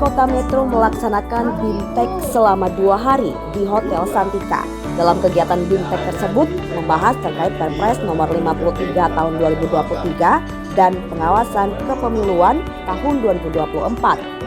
Kota Metro melaksanakan BIMTEK selama 2 hari di Hotel Santika. Dalam kegiatan BIMTEK tersebut membahas terkait Perpres nomor 53 tahun 2023 dan pengawasan kepemiluan tahun 2024.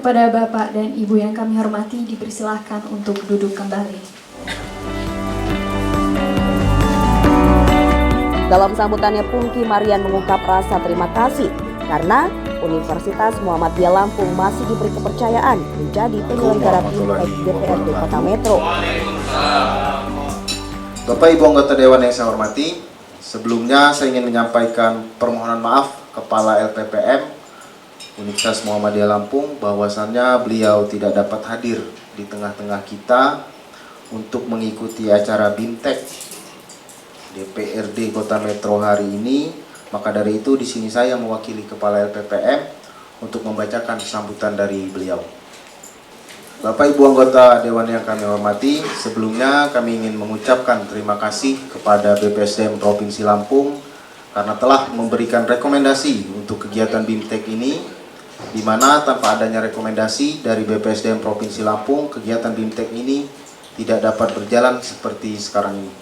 Kepada Bapak dan Ibu yang kami hormati, dipersilahkan untuk duduk kembali. Dalam sambutannya, Pungki Marian mengungkap rasa terima kasih karena Universitas Muhammadiyah Lampung masih diberi kepercayaan menjadi penyelenggara BIMTEK DPRD Kota Metro. Bapak Ibu anggota Dewan yang saya hormati, sebelumnya saya ingin menyampaikan permohonan maaf Kepala LPPM Universitas Muhammadiyah Lampung bahwasannya beliau tidak dapat hadir di tengah-tengah kita untuk mengikuti acara BIMTEK DPRD Kota Metro hari ini. Maka dari itu di sini saya mewakili Kepala LPPM untuk membacakan sambutan dari beliau. Bapak Ibu anggota Dewan yang kami hormati, sebelumnya kami ingin mengucapkan terima kasih kepada BPSDM Provinsi Lampung karena telah memberikan rekomendasi untuk kegiatan BIMTEK ini, di mana tanpa adanya rekomendasi dari BPSDM Provinsi Lampung, kegiatan BIMTEK ini tidak dapat berjalan seperti sekarang ini.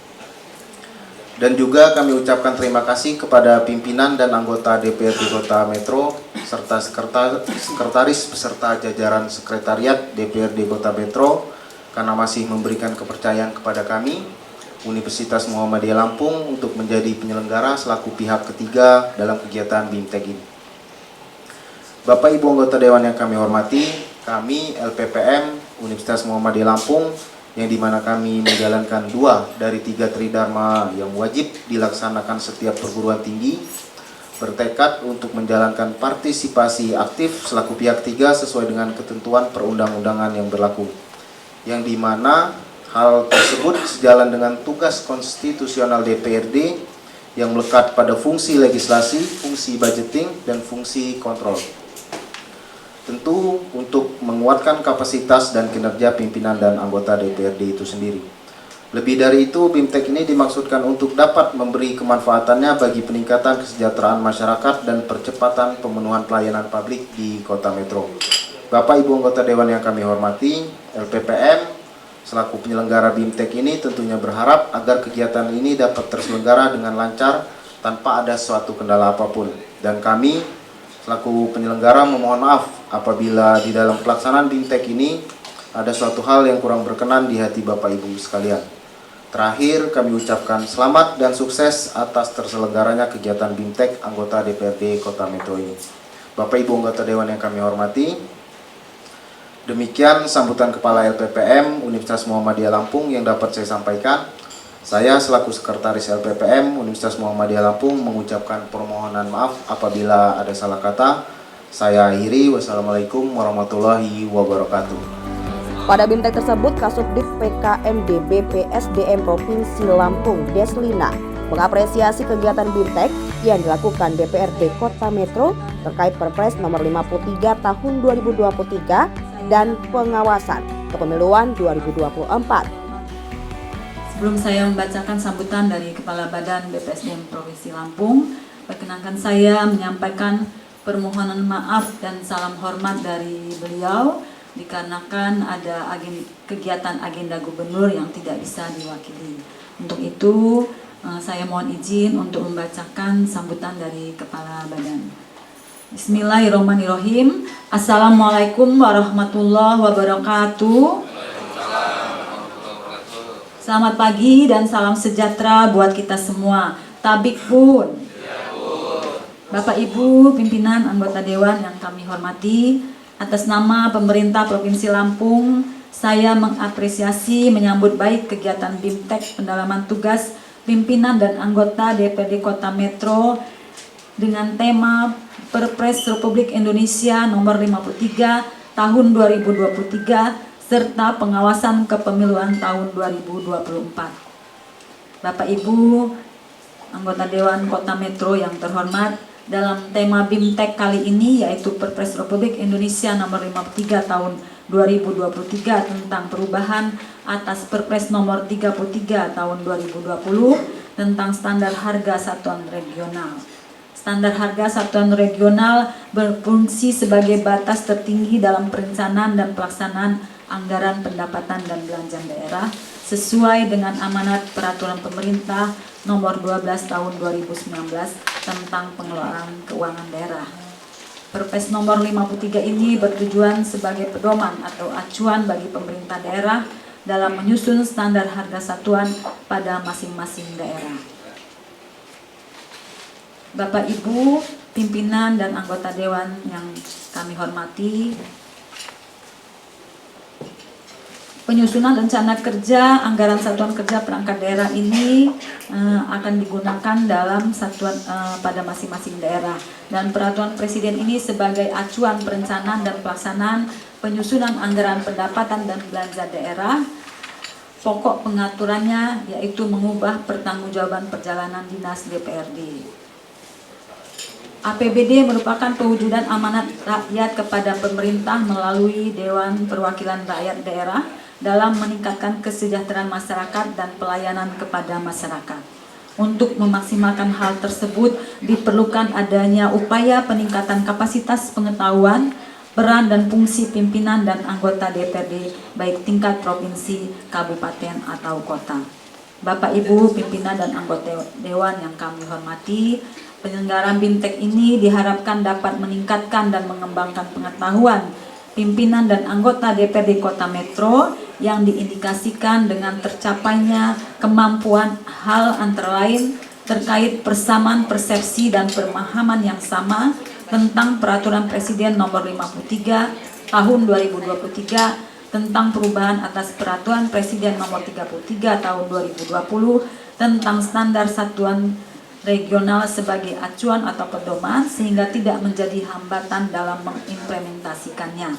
Dan juga kami ucapkan terima kasih kepada pimpinan dan anggota DPRD Kota Metro, serta sekretaris beserta jajaran sekretariat DPRD Kota Metro, karena masih memberikan kepercayaan kepada kami, Universitas Muhammadiyah Lampung, untuk menjadi penyelenggara selaku pihak ketiga dalam kegiatan BIMTEK ini. Bapak Ibu anggota Dewan yang kami hormati, kami LPPM Universitas Muhammadiyah Lampung yang dimana kami menjalankan 2 dari 3 tridharma yang wajib dilaksanakan setiap perguruan tinggi, bertekad untuk menjalankan partisipasi aktif selaku pihak ketiga sesuai dengan ketentuan perundang-undangan yang berlaku, yang dimana hal tersebut sejalan dengan tugas konstitusional DPRD yang melekat pada fungsi legislasi, fungsi budgeting, dan fungsi kontrol. Tentu untuk menguatkan kapasitas dan kinerja pimpinan dan anggota DPRD itu sendiri. Lebih dari itu, BIMTEK ini dimaksudkan untuk dapat memberi kemanfaatannya bagi peningkatan kesejahteraan masyarakat dan percepatan pemenuhan pelayanan publik di Kota Metro. Bapak Ibu anggota Dewan yang kami hormati, LPPM selaku penyelenggara BIMTEK ini tentunya berharap agar kegiatan ini dapat terselenggara dengan lancar tanpa ada suatu kendala apapun. Dan kami selaku penyelenggara memohon maaf apabila di dalam pelaksanaan BIMTEK ini ada suatu hal yang kurang berkenan di hati Bapak Ibu sekalian. Terakhir, kami ucapkan selamat dan sukses atas terselenggaranya kegiatan BIMTEK anggota DPRD Kota Metro ini. Bapak Ibu anggota Dewan yang kami hormati, demikian sambutan Kepala LPPM Universitas Muhammadiyah Lampung yang dapat saya sampaikan. Saya selaku Sekretaris LPPM Universitas Muhammadiyah Lampung mengucapkan permohonan maaf apabila ada salah kata. Saya akhiri. Wassalamualaikum warahmatullahi wabarakatuh. Pada BIMTEK tersebut, Kasubdit PKMD BPSDM Provinsi Lampung, Deslina, mengapresiasi kegiatan BIMTEK yang dilakukan DPRD Kota Metro terkait Perpres nomor 53 tahun 2023 dan pengawasan kepemiluan 2024. Sebelum saya membacakan sambutan dari Kepala Badan BPSDM Provinsi Lampung, perkenankan saya menyampaikan permohonan maaf dan salam hormat dari beliau dikarenakan ada kegiatan agenda gubernur yang tidak bisa diwakili. Untuk itu, saya mohon izin untuk membacakan sambutan dari Kepala Badan. Bismillahirrahmanirrahim. Assalamualaikum warahmatullahi wabarakatuh. Selamat pagi dan salam sejahtera buat kita semua. Tabik pun. Bapak Ibu pimpinan anggota dewan yang kami hormati, atas nama pemerintah Provinsi Lampung, saya mengapresiasi menyambut baik kegiatan BIMTEK pendalaman tugas pimpinan dan anggota DPRD Kota Metro dengan tema Perpres Republik Indonesia nomor 53 tahun 2023 serta pengawasan kepemiluan tahun 2024. Bapak Ibu anggota Dewan Kota Metro yang terhormat, dalam tema BIMTEK kali ini yaitu Perpres Republik Indonesia nomor 53 tahun 2023 tentang perubahan atas Perpres nomor 33 tahun 2020 tentang standar harga satuan regional. Standar harga satuan regional berfungsi sebagai batas tertinggi dalam perencanaan dan pelaksanaan anggaran pendapatan dan belanja daerah sesuai dengan amanat peraturan pemerintah nomor 12 tahun 2019 tentang pengelolaan keuangan daerah. Perpres nomor 53 ini bertujuan sebagai pedoman atau acuan bagi pemerintah daerah dalam menyusun standar harga satuan pada masing-masing daerah. Bapak Ibu pimpinan dan anggota dewan yang kami hormati, penyusunan rencana kerja anggaran satuan kerja perangkat daerah ini akan digunakan dalam satuan pada masing-masing daerah, dan peraturan presiden ini sebagai acuan perencanaan dan pelaksanaan penyusunan anggaran pendapatan dan belanja daerah. Pokok pengaturannya yaitu mengubah pertanggungjawaban perjalanan dinas DPRD. APBD merupakan pewujudan amanat rakyat kepada pemerintah melalui Dewan Perwakilan Rakyat Daerah dalam meningkatkan kesejahteraan masyarakat dan pelayanan kepada masyarakat. Untuk memaksimalkan hal tersebut, diperlukan adanya upaya peningkatan kapasitas pengetahuan, peran dan fungsi pimpinan dan anggota DPRD baik tingkat provinsi, kabupaten atau kota. Bapak Ibu pimpinan dan anggota dewan yang kami hormati, penyelenggaraan BIMTEK ini diharapkan dapat meningkatkan dan mengembangkan pengetahuan pimpinan dan anggota DPRD Kota Metro yang diindikasikan dengan tercapainya kemampuan hal antara lain terkait persamaan persepsi dan pemahaman yang sama tentang Peraturan Presiden Nomor 53 Tahun 2023 tentang perubahan atas Peraturan Presiden Nomor 33 Tahun 2020 tentang standar satuan regional sebagai acuan atau pedoman sehingga tidak menjadi hambatan dalam mengimplementasikannya.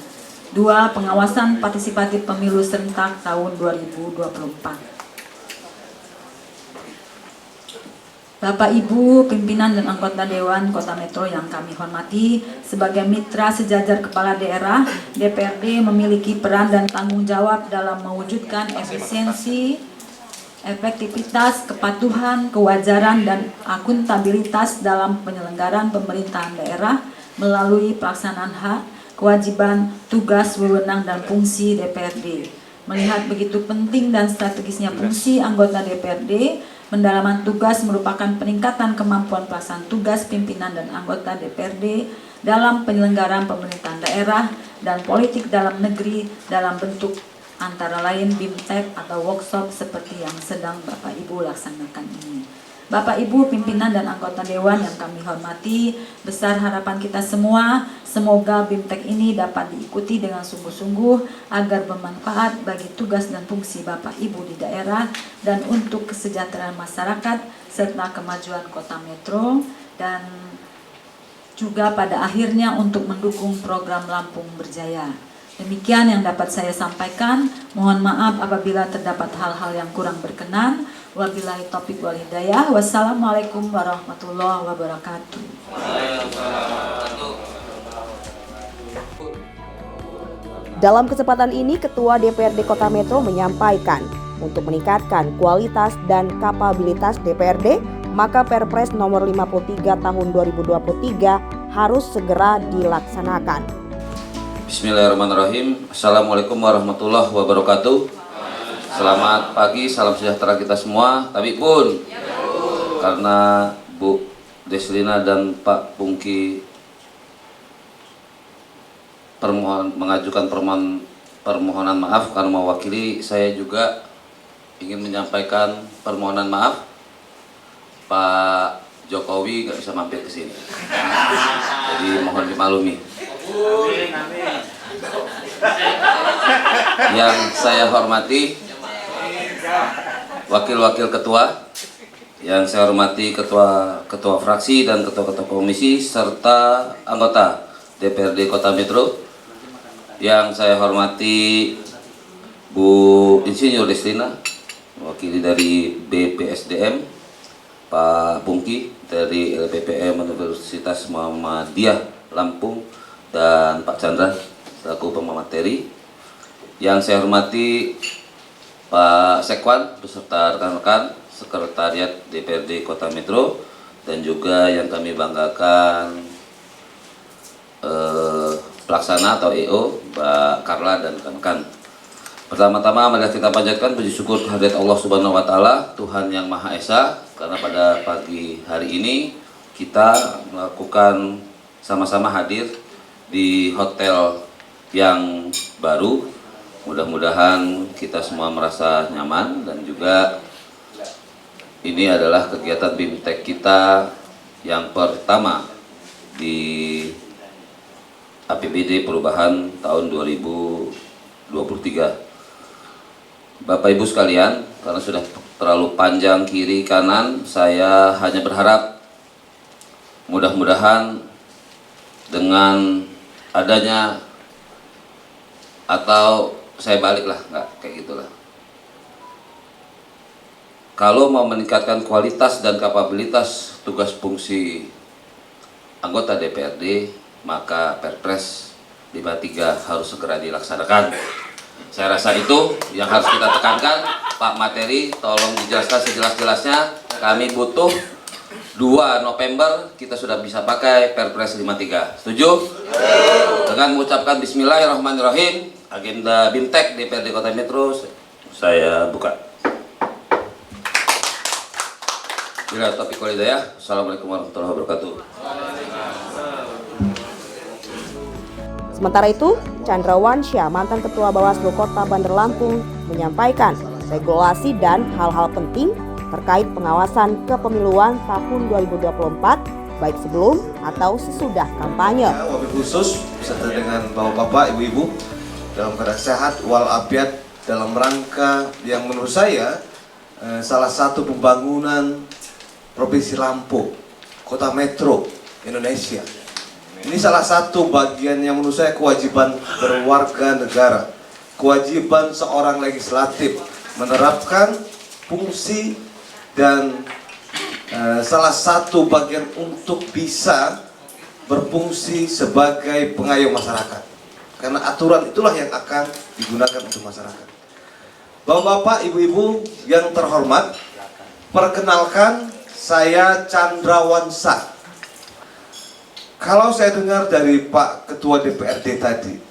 2. Pengawasan partisipatif pemilu serentak tahun 2024. Bapak Ibu pimpinan dan anggota Dewan Kota Metro yang kami hormati, sebagai mitra sejajar kepala daerah, DPRD memiliki peran dan tanggung jawab dalam mewujudkan efisiensi, efektivitas, kepatuhan, kewajaran, dan akuntabilitas dalam penyelenggaraan pemerintahan daerah melalui pelaksanaan hak, kewajiban, tugas, wewenang, dan fungsi DPRD. Melihat begitu penting dan strategisnya fungsi anggota DPRD, pendalaman tugas merupakan peningkatan kemampuan pelaksanaan tugas pimpinan dan anggota DPRD dalam penyelenggaraan pemerintahan daerah dan politik dalam negeri dalam bentuk antara lain BIMTEK atau workshop seperti yang sedang Bapak Ibu laksanakan ini. Bapak Ibu pimpinan dan anggota dewan yang kami hormati, besar harapan kita semua, semoga BIMTEK ini dapat diikuti dengan sungguh-sungguh agar bermanfaat bagi tugas dan fungsi Bapak Ibu di daerah dan untuk kesejahteraan masyarakat serta kemajuan Kota Metro, dan juga pada akhirnya untuk mendukung program Lampung Berjaya. Demikian yang dapat saya sampaikan. Mohon maaf apabila terdapat hal-hal yang kurang berkenan. Wabillahi taufiq wal hidayah. Wassalamualaikum warahmatullahi wabarakatuh. Dalam kesempatan ini, Ketua DPRD Kota Metro menyampaikan untuk meningkatkan kualitas dan kapabilitas DPRD, maka Perpres nomor 53 tahun 2023 harus segera dilaksanakan. Bismillahirrahmanirrahim. Assalamualaikum warahmatullahi wabarakatuh. Selamat pagi, salam sejahtera kita semua. Tapi pun karena Bu Deslina dan Pak Pungki mengajukan permohonan maaf karena mewakili, saya juga ingin menyampaikan permohonan maaf. Pak Jokowi nggak bisa mampir ke sini, jadi mohon dimaklumi. Yang saya hormati wakil-wakil ketua, yang saya hormati ketua fraksi dan ketua-ketua komisi serta anggota DPRD Kota Metro, yang saya hormati Bu Insinyur Deslina, mewakili dari BPSDM, Pak Pungki dari LPPM Universitas Muhammadiyah Lampung, dan Pak Chandra selaku pemateri. Yang saya hormati Pak Sekwan beserta rekan-rekan Sekretariat DPRD Kota Metro, dan juga yang kami banggakan pelaksana atau EO Mbak Carla dan rekan-rekan. Pertama-tama mari kita panjatkan puji syukur kehadirat Allah Subhanahu wa taala, Tuhan yang Maha Esa, karena pada pagi hari ini kita melakukan sama-sama hadir di hotel yang baru. Mudah-mudahan kita semua merasa nyaman, dan juga ini adalah kegiatan BIMTEK kita yang pertama di APBD perubahan tahun 2023. Bapak Ibu sekalian, karena sudah terlalu panjang kiri kanan, saya hanya berharap mudah-mudahan dengan adanya, atau saya baliklah, nggak kayak gitulah. Kalau mau meningkatkan kualitas dan kapabilitas tugas fungsi anggota DPRD, maka Perpres 53 harus segera dilaksanakan. Saya rasa itu yang harus kita tekankan. Pak Materi, tolong dijelaskan sejelas-jelasnya. Kami butuh 2 November kita sudah bisa pakai Perpres 53. Setuju? Dengan mengucapkan Bismillahirrahmanirrahim, agenda BIMTEK DPRD Kota Metro saya buka. Bila topik walidayah. Assalamualaikum warahmatullahi wabarakatuh. Sementara itu, Chandra Wansyah, mantan Ketua Bawaslu Kota Bandar Lampung, menyampaikan regulasi dan hal-hal penting terkait pengawasan kepemiluan tahun 2024, baik sebelum atau sesudah kampanye. Wabil khusus beserta dengan bapak-bapak, ibu-ibu dalam keadaan sehat walafiat, dalam rangka yang menurut saya salah satu pembangunan Provinsi Lampung, Kota Metro Indonesia. Ini salah satu bagian yang menurut saya kewajiban berwarga negara, kewajiban seorang legislatif menerapkan fungsi dan salah satu bagian untuk bisa berfungsi sebagai pengayom masyarakat. Karena aturan itulah yang akan digunakan untuk masyarakat. Bapak-bapak, ibu-ibu yang terhormat, perkenalkan saya Chandra Wansyah. Kalau saya dengar dari Pak Ketua DPRD tadi,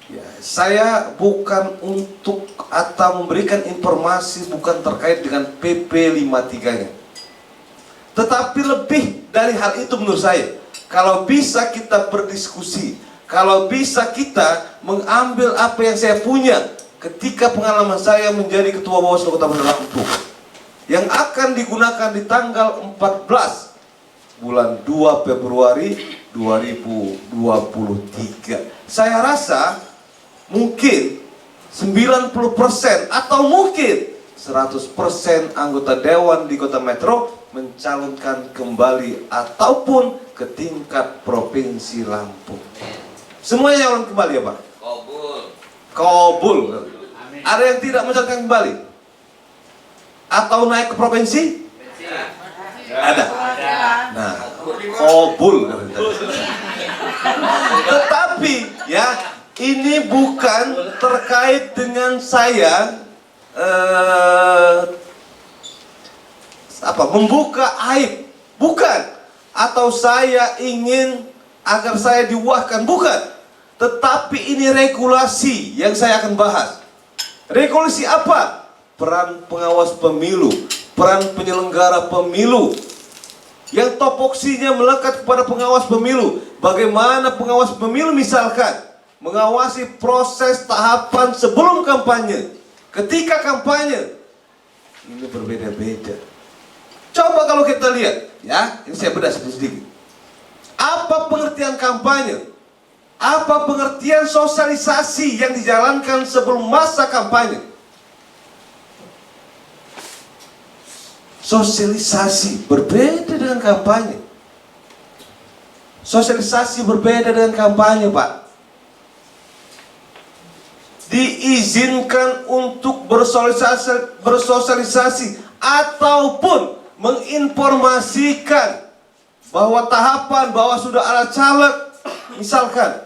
ya, saya bukan untuk atau memberikan informasi bukan terkait dengan PP 53-nya. Tetapi lebih dari hal itu menurut saya, kalau bisa kita berdiskusi, kalau bisa kita mengambil apa yang saya punya ketika pengalaman saya menjadi Ketua Bawaslu Kota Bandar Lampung. yang akan digunakan di tanggal 14 bulan 2 Februari 2023. Saya rasa mungkin 90% atau mungkin 100% anggota dewan di Kota Metro mencalonkan kembali ataupun ke tingkat Provinsi Lampung. Semuanya calon kembali ya Pak? Kabul. Ada yang tidak mencalonkan kembali? Atau naik ke provinsi? Ada. Nah, kabul. Tetapi ya, ini bukan terkait dengan saya membuka aib, bukan, atau saya ingin agar saya diwahkan, bukan, tetapi ini regulasi yang saya akan bahas. Regulasi apa? Peran pengawas pemilu, peran penyelenggara pemilu, yang topoksinya melekat kepada pengawas pemilu. Bagaimana pengawas pemilu misalkan mengawasi proses tahapan sebelum kampanye, ketika kampanye, ini berbeda-beda. Coba kalau kita lihat, ya, ini saya bedah sedikit. Apa pengertian kampanye? Apa pengertian sosialisasi yang dijalankan sebelum masa kampanye? Sosialisasi berbeda dengan kampanye. Sosialisasi berbeda dengan kampanye, Pak. Diizinkan untuk bersosialisasi ataupun menginformasikan bahwa tahapan, bahwa sudah ada caleg, misalkan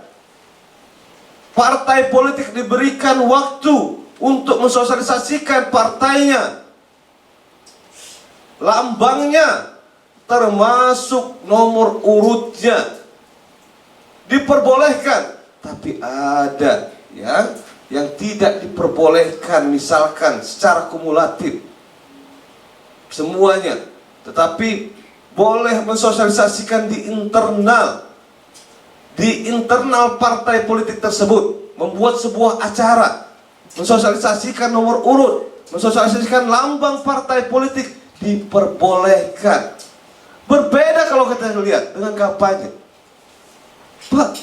partai politik diberikan waktu untuk mensosialisasikan partainya, lambangnya, termasuk nomor urutnya, diperbolehkan. Tapi ada ya yang tidak diperbolehkan, misalkan secara kumulatif semuanya, tetapi boleh mensosialisasikan di internal partai politik tersebut, membuat sebuah acara, mensosialisasikan nomor urut, mensosialisasikan lambang partai politik, diperbolehkan. Berbeda kalau kita lihat dengan kampanye. Pak,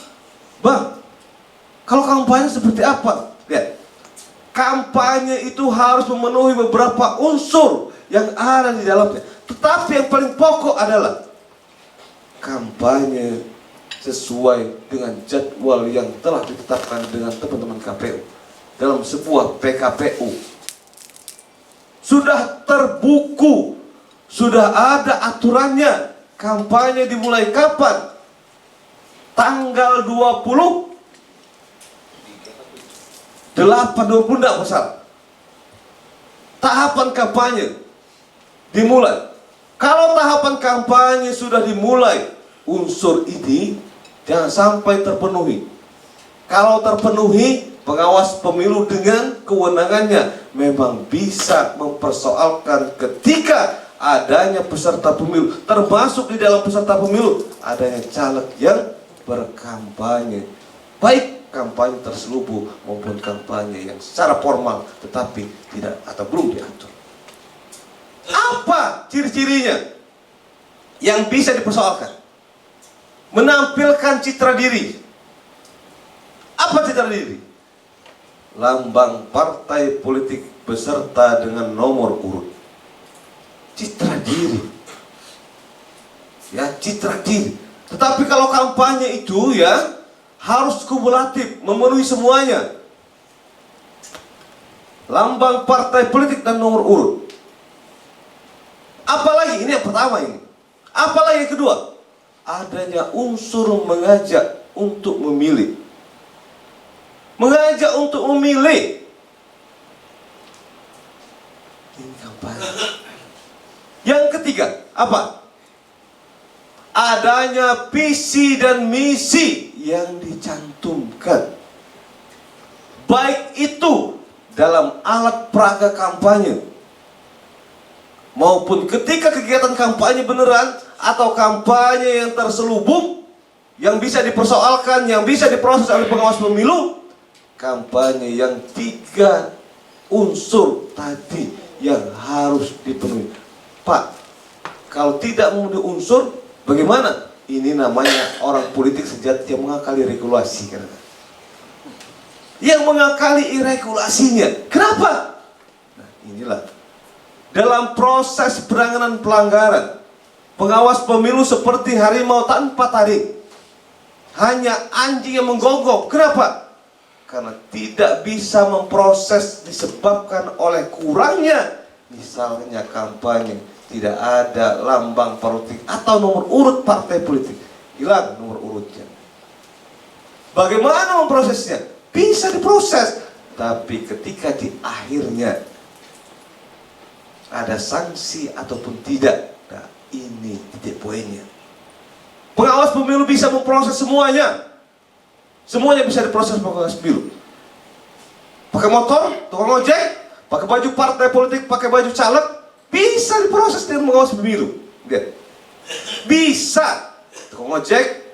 Bang, kalau kampanye seperti apa? Lihat, kampanye itu harus memenuhi beberapa unsur yang ada di dalamnya. Tetapi yang paling pokok adalah kampanye sesuai dengan jadwal yang telah ditetapkan dengan teman-teman KPU dalam sebuah PKPU. Sudah terbuku, sudah ada aturannya. Kampanye dimulai kapan? Tanggal 28 enggak masalah. Tahapan kampanye dimulai. Kalau tahapan kampanye sudah dimulai, unsur ini jangan sampai terpenuhi. Kalau terpenuhi, pengawas pemilu dengan kewenangannya memang bisa mempersoalkan ketika adanya peserta pemilu, termasuk di dalam peserta pemilu adanya caleg yang berkampanye, baik kampanye terselubung maupun kampanye yang secara formal tetapi tidak atau belum diatur. Apa ciri-cirinya yang bisa dipersoalkan? Menampilkan citra diri. Apa citra diri? Lambang partai politik beserta dengan nomor urut. Citra diri. Ya, citra diri. Tetapi kalau kampanye itu ya harus kumulatif, memenuhi semuanya. Lambang partai politik dan nomor urut. Apalagi, ini yang pertama ini. Apalagi yang kedua? Adanya unsur mengajak untuk memilih. Mengajak untuk memilih. Ini kampanye. Yang ketiga, apa? Adanya visi dan misi yang dicantumkan. Baik itu dalam alat peraga kampanye maupun ketika kegiatan kampanye beneran atau kampanye yang terselubung, yang bisa dipersoalkan, yang bisa diproses oleh pengawas pemilu. Kampanye yang 3 unsur tadi yang harus dipenuhi. Pak, kalau tidak memenuhi unsur, bagaimana? Ini namanya orang politik sejati yang mengakali regulasi. Yang mengakali regulasinya. Kenapa? Nah, inilah. Dalam proses penanganan pelanggaran, pengawas pemilu seperti harimau tanpa taring. Hanya anjing yang menggonggong. Kenapa? Karena tidak bisa memproses disebabkan oleh kurangnya, misalnya kampanye, tidak ada lambang politik atau nomor urut partai politik, hilang nomor urutnya. Bagaimana memprosesnya? Bisa diproses, tapi ketika di akhirnya ada sanksi ataupun tidak, nah ini titik poinnya. Pengawas pemilu bisa memproses semuanya. Semuanya bisa diproses pengawas pemilu. Pakai motor, tukang ojek, pakai baju partai politik, pakai baju caleg, bisa diproses dengan pengawas pemilu. Lihat. Bisa. Tukang ojek,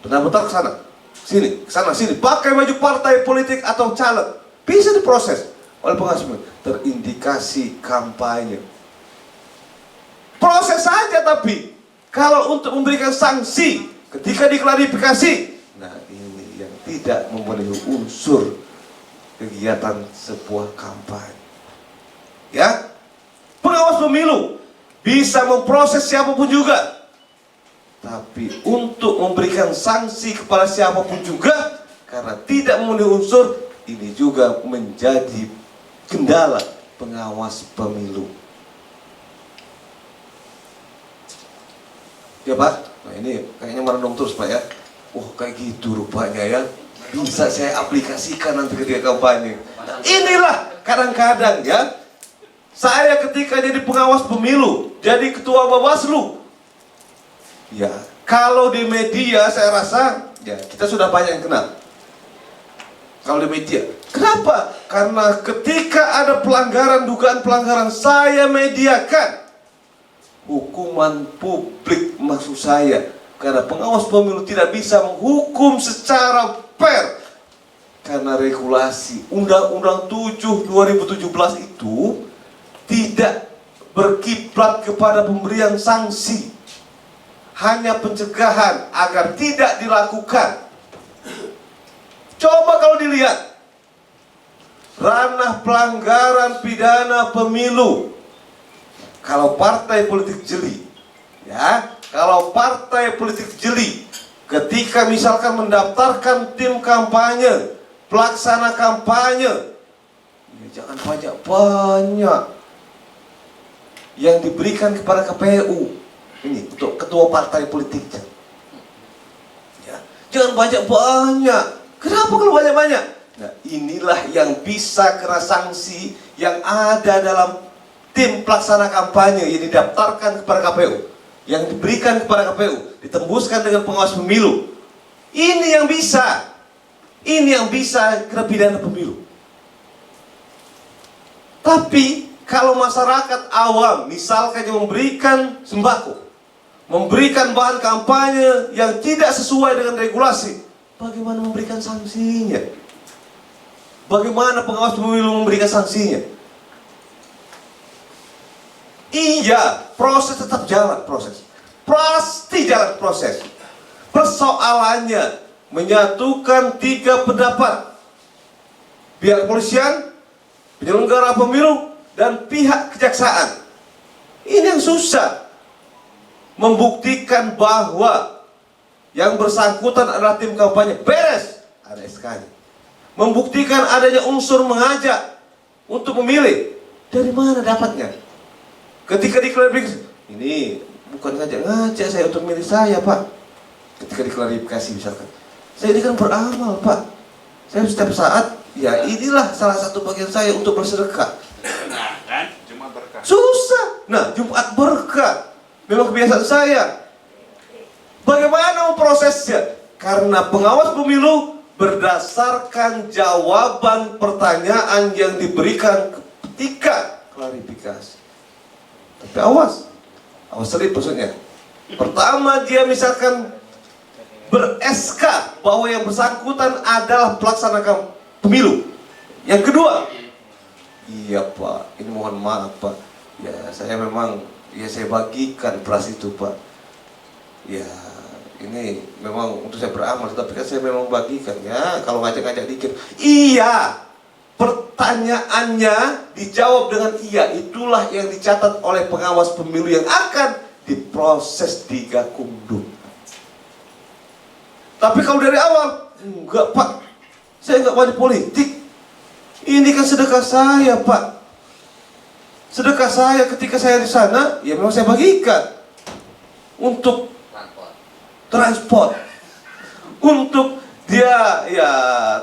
benar-benar ke sana, sini, ke sana, sini, pakai baju partai politik atau caleg, bisa diproses oleh pengawas pemilu. Terindikasi kampanye. Proses saja, tapi kalau untuk memberikan sanksi ketika diklarifikasi, nah ini yang tidak memenuhi unsur kegiatan sebuah kampanye. Ya, pengawas pemilu bisa memproses siapapun juga, tapi untuk memberikan sanksi kepada siapapun juga karena tidak memenuhi unsur, ini juga menjadi kendala pengawas pemilu. Ya Pak, nah ini kayaknya merenung terus Pak ya. Wah kayak gitu rupanya ya. Bisa saya aplikasikan nanti ketika kampanye. Nah, inilah kadang-kadang ya, saya ketika jadi pengawas pemilu, jadi ketua Bawaslu, ya kalau di media saya rasa ya kita sudah banyak yang kenal. Kalau di media, kenapa? Karena ketika ada pelanggaran, dugaan pelanggaran, saya mediakan hukuman publik, maksud saya. Karena pengawas pemilu tidak bisa menghukum secara fair. Karena regulasi Undang-Undang 7 2017 itu tidak berkiblat kepada pemberian sanksi, hanya pencegahan agar tidak dilakukan. Coba kalau dilihat ranah pelanggaran pidana pemilu, kalau partai politik jeli, ya, kalau partai politik jeli, ketika misalkan mendaftarkan tim kampanye, pelaksana kampanye, ya jangan banyak-banyak yang diberikan kepada KPU. Ini untuk ketua partai politiknya. Ya, jangan banyak-banyak. Kenapa kalau banyak-banyak? Nah, inilah yang bisa kena sanksi yang ada dalam tim pelaksana kampanye yang didaftarkan kepada KPU, yang diberikan kepada KPU, ditembuskan dengan pengawas pemilu. Ini yang bisa kena pidana pemilu. Tapi kalau masyarakat awam misalkan yang memberikan sembako, memberikan bahan kampanye yang tidak sesuai dengan regulasi, bagaimana memberikan sanksinya? Bagaimana pengawas pemilu memberikan sanksinya? Iya, proses tetap jalan, proses. Pasti jalan proses. Persoalannya menyatukan 3 pendapat. Pihak kepolisian, penyelenggara pemilu, dan pihak kejaksaan. Ini yang susah. Membuktikan bahwa yang bersangkutan adalah tim kampanye, beres, ada SK-nya. Membuktikan adanya unsur mengajak untuk memilih, dari mana dapatnya? Ketika diklarifikasi, ini bukan ngajak saya untuk memilih saya Pak. Ketika diklarifikasi misalkan, saya ini kan beramal Pak, saya setiap saat, ya inilah salah satu bagian saya untuk bersedekah. Nah kan, Jumat berkah. Susah. Nah, Jumat berkah memang kebiasaan saya. Bagaimana memprosesnya? Karena pengawas pemilu berdasarkan jawaban pertanyaan yang diberikan ketika klarifikasi. Tapi awas sedikit maksudnya. Pertama dia misalkan ber-SK bahwa yang bersangkutan adalah pelaksana pemilu. Yang kedua, Iya Pak, ini mohon maaf Pak. Ya saya memang, ya saya bagikan beras itu Pak. Ya ini memang untuk saya beramal, tapi kan saya memang bagikan ya. Kalau ngajak-ngajak dikit, iya. Pertanyaannya dijawab dengan iya. Itulah yang dicatat oleh pengawas pemilu yang akan diproses di Gakumdu. Tapi kalau dari awal, enggak Pak, saya enggak wajib politik. Ini kan sedekah saya Pak. Sedekah saya ketika saya di sana, ya memang saya bagikan untuk transport, untuk dia ya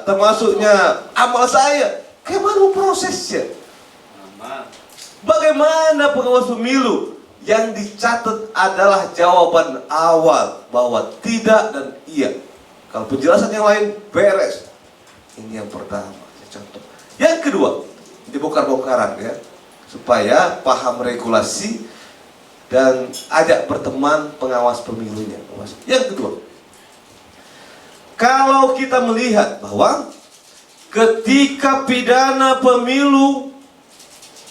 termasuknya amal saya. Bagaimana prosesnya? Bagaimana pengawas pemilu? Yang dicatat adalah jawaban awal bahwa tidak dan iya. Kalau penjelasan yang lain beres. Ini yang pertama, saya contoh. Yang kedua, dibongkar-bongkaran ya, supaya paham regulasi dan ajak berteman pengawas pemilunya. Yang kedua, kalau kita melihat bahwa ketika pidana pemilu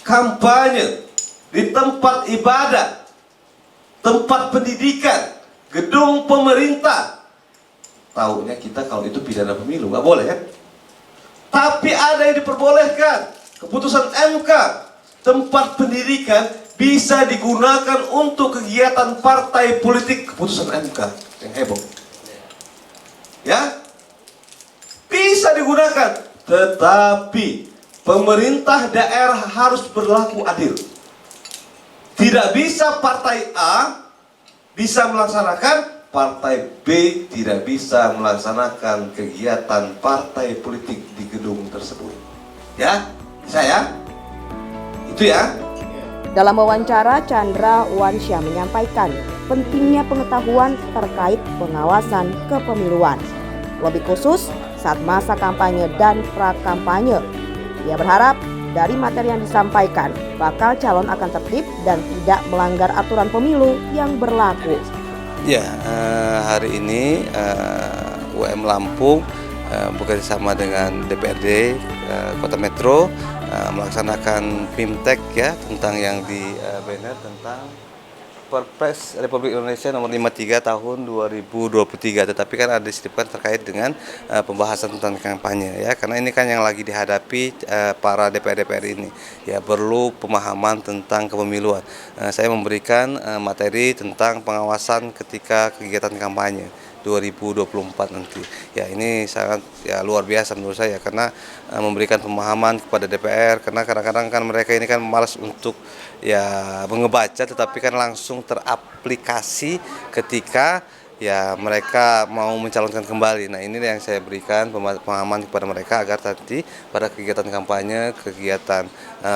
kampanye di tempat ibadah, tempat pendidikan, gedung pemerintah, tahunya kita kalau itu pidana pemilu, nggak boleh ya. Tapi ada yang diperbolehkan, keputusan MK, tempat pendidikan bisa digunakan untuk kegiatan partai politik, keputusan MK yang heboh. Ya, bisa digunakan, tetapi pemerintah daerah harus berlaku adil. Tidak bisa partai A bisa melaksanakan, partai B tidak bisa melaksanakan kegiatan partai politik di gedung tersebut. Ya, bisa ya? Itu ya. Dalam wawancara, Chandra Wansyah menyampaikan pentingnya pengetahuan terkait pengawasan kepemiluan, lebih khusus saat masa kampanye dan pra-kampanye. Ia berharap dari materi yang disampaikan, bakal calon akan tertib dan tidak melanggar aturan pemilu yang berlaku. Ya, hari ini UM Lampung bekerjasama dengan DPRD Kota Metro melaksanakan PIMTEK ya, tentang yang di banner tentang Perpres Republik Indonesia nomor 53 tahun 2023, tetapi kan ada disebutkan terkait dengan pembahasan tentang kampanye ya, karena ini kan yang lagi dihadapi para DPR ini ya, perlu pemahaman tentang kepemiluan. Saya memberikan materi tentang pengawasan ketika kegiatan kampanye 2024 nanti. Ya, ini sangat ya luar biasa menurut saya, karena memberikan pemahaman kepada DPR, karena kadang-kadang kan mereka ini kan malas untuk ya mengebaca, tetapi kan langsung teraplikasi ketika ya mereka mau mencalonkan kembali. Nah, ini yang saya berikan pemahaman kepada mereka agar nanti pada kegiatan kampanye, kegiatan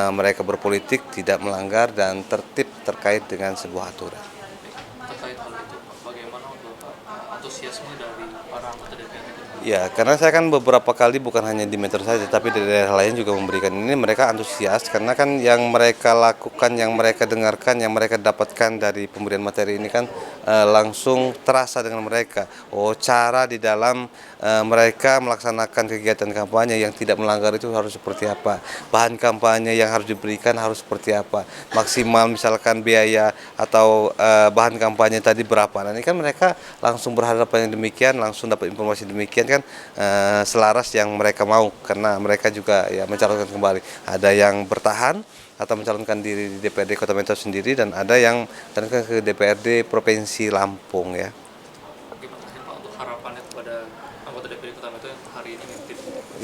mereka berpolitik tidak melanggar dan tertib terkait dengan sebuah aturan. Terkait hal itu, bagaimana untuk antusiasme dari para anggota DPR itu? Ya, karena saya kan beberapa kali bukan hanya di Metro saja, tapi di daerah lain juga memberikan ini, mereka antusias karena kan yang mereka lakukan, yang mereka dengarkan, yang mereka dapatkan dari pemberian materi ini kan langsung terasa dengan mereka. Oh, cara di dalam mereka melaksanakan kegiatan kampanye yang tidak melanggar itu harus seperti apa, bahan kampanye yang harus diberikan harus seperti apa, maksimal misalkan biaya atau bahan kampanye tadi berapa. Nah, ini kan mereka langsung berhadapan yang demikian, langsung dapat informasi demikian kan selaras yang mereka mau, karena mereka juga ya mencalonkan kembali. Ada yang bertahan atau mencalonkan diri di DPRD Kota Metro sendiri, dan ada yang mencalonkan ke DPRD Provinsi Lampung ya. Bagaimana Pak untuk harapannya kepada anggota DPRD Kota Metro yang hari ini memimpin?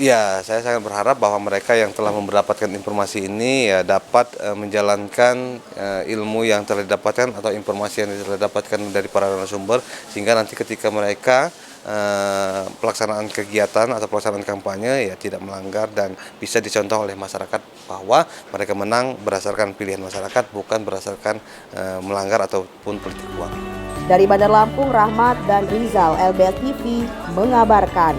Ya, saya sangat berharap bahwa mereka yang telah mendapatkan informasi ini ya dapat menjalankan ilmu yang telah didapatkan atau informasi yang telah didapatkan dari para narasumber, sehingga nanti ketika mereka pelaksanaan kegiatan atau pelaksanaan kampanye ya tidak melanggar dan bisa dicontoh oleh masyarakat bahwa mereka menang berdasarkan pilihan masyarakat, bukan berdasarkan melanggar ataupun politik uang. Dari Bandar Lampung, Rahmat dan Rizal, LBS TV mengabarkan.